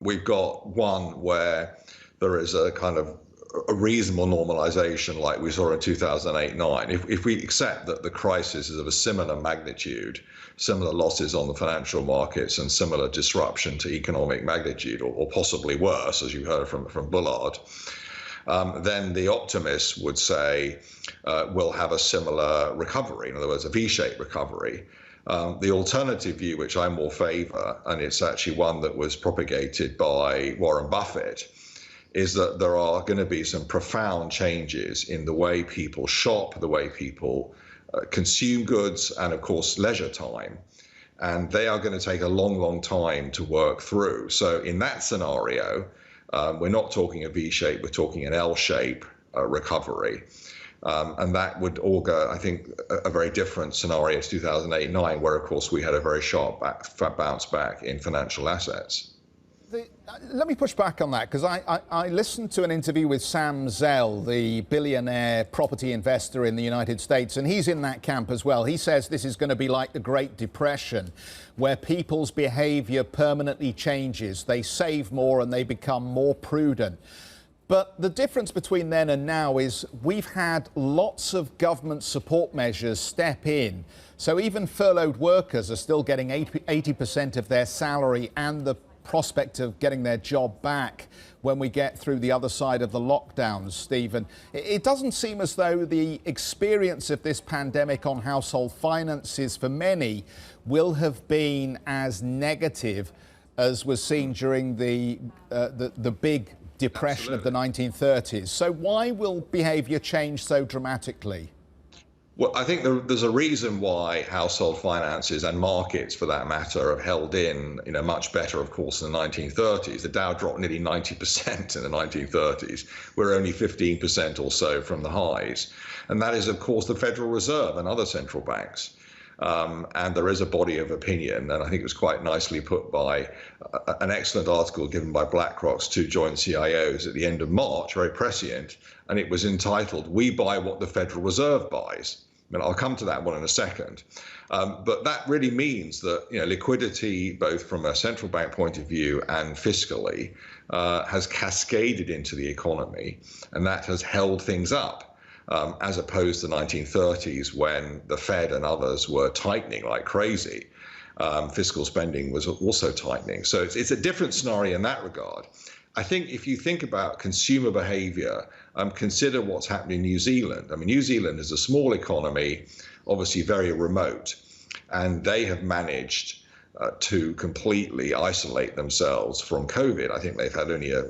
We've got one where there is a kind of a reasonable normalization like we saw in 2008-9. If we accept that the crisis is of a similar magnitude, similar losses on the financial markets and similar disruption to economic magnitude, or possibly worse, as you heard from Bullard, then the optimists would say we'll have a similar recovery, in other words, a V-shaped recovery. The alternative view, which I more favor, and it's actually one that was propagated by Warren Buffett, is that there are going to be some profound changes in the way people shop, the way people consume goods, and of course leisure time. And they are going to take a long, long time to work through. So in that scenario, we're not talking a V-shape, we're talking an L-shape recovery. And that would augur, I think, a very different scenario to 2008-9, where, of course, we had a very sharp bounce back in financial assets. Let me push back on that, because I listened to an interview with Sam Zell, the billionaire property investor in the United States, and he's in that camp as well. He says this is going to be like the Great Depression, where people's behavior permanently changes. They save more and they become more prudent. But the difference between then and now is we've had lots of government support measures step in. So even furloughed workers are still getting 80% of their salary and the prospect of getting their job back when we get through the other side of the lockdowns, Stephen. It doesn't seem as though the experience of this pandemic on household finances for many will have been as negative as was seen during the big depression of the 1930s. So why will behaviour change so dramatically? Well, I think there's a reason why household finances and markets, for that matter, have held in, much better, of course, in the 1930s. The Dow dropped nearly 90% in the 1930s. We're only 15% or so from the highs. And that is, of course, the Federal Reserve and other central banks. And there is a body of opinion, and I think it was quite nicely put by an excellent article given by BlackRock's two joint CIOs at the end of March, very prescient, and it was entitled, "We Buy What the Federal Reserve Buys." I'll come to that one in a second. But that really means that liquidity, both from a central bank point of view and fiscally, has cascaded into the economy, and that has held things up, as opposed to the 1930s when the Fed and others were tightening like crazy. Fiscal spending was also tightening. So it's a different scenario in that regard. I think if you think about consumer behavior, consider what's happening in New Zealand. I mean, New Zealand is a small economy, obviously very remote, and they have managed to completely isolate themselves from COVID. I think they've had only a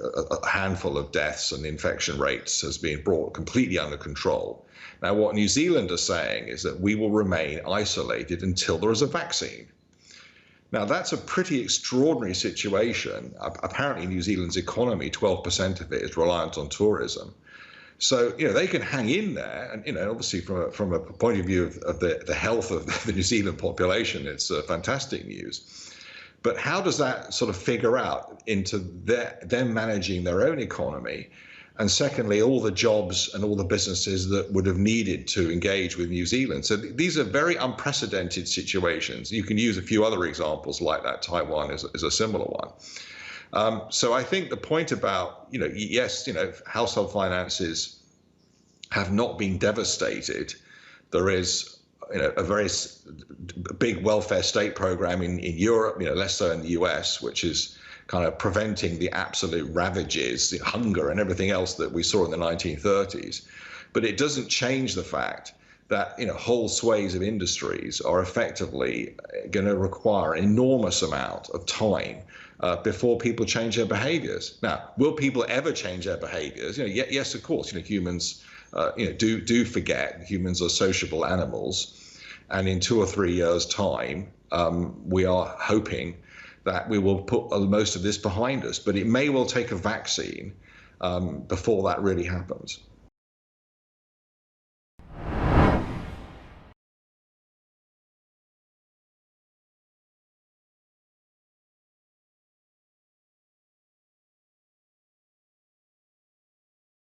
handful of deaths, and the infection rates has been brought completely under control. Now, what New Zealand are saying is that we will remain isolated until there is a vaccine. Now, that's a pretty extraordinary situation. Apparently, New Zealand's economy, 12% of it is reliant on tourism. So, they can hang in there. And, obviously, from a point of view of the health of the New Zealand population, it's fantastic news. But how does that sort of figure out into them managing their own economy? And secondly, all the jobs and all the businesses that would have needed to engage with New Zealand. So these are very unprecedented situations. You can use a few other examples like that. Taiwan is a similar one. So I think the point about, yes, household finances have not been devastated. There is a very big welfare state program in Europe, less so in the US, which is kind of preventing the absolute ravages, the hunger and everything else that we saw in the 1930s. But it doesn't change the fact that whole swathes of industries are effectively going to require an enormous amount of time before people change their behaviors. Now, will people ever change their behaviors? Yes, of course. Humans do forget. Humans are sociable animals, and in 2 or 3 years' time, we are hoping that we will put most of this behind us. But it may well take a vaccine before that really happens.